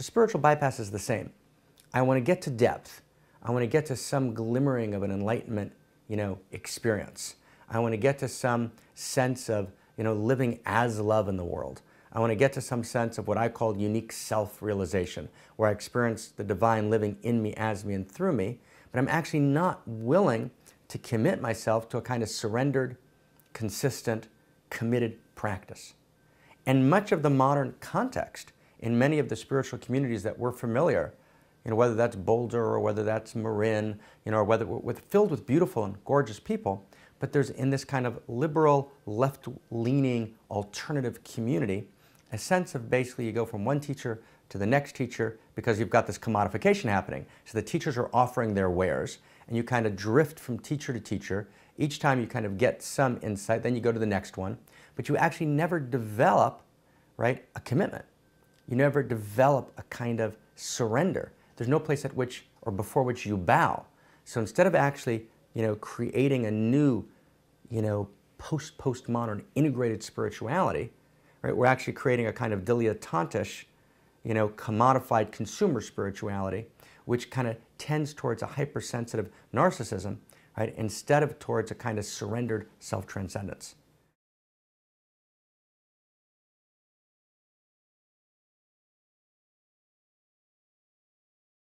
So spiritual bypass is the same. I want to get to depth. I want to get to some glimmering of an enlightenment, experience. I want to get to some sense of, living as love in the world. I want to get to some sense of what I call unique self-realization, where I experience the divine living in me, as me, and through me, but I'm actually not willing to commit myself to a kind of surrendered, consistent, committed practice. And much of the modern context in many of the spiritual communities that we're familiar, whether that's Boulder or whether that's Marin, or whether filled with beautiful and gorgeous people, but there's in this kind of liberal, left-leaning, alternative community, a sense of basically you go from one teacher to the next teacher because you've got this commodification happening. So the teachers are offering their wares, and you kind of drift from teacher to teacher. Each time you kind of get some insight, then you go to the next one, but you actually never develop, right, a commitment. You never develop a kind of surrender. There's no place at which or before which you bow. So instead of actually, creating a new, postmodern integrated spirituality, right, we're actually creating a kind of dilettantish, commodified consumer spirituality, which kind of tends towards a hypersensitive narcissism, right, instead of towards a kind of surrendered self-transcendence.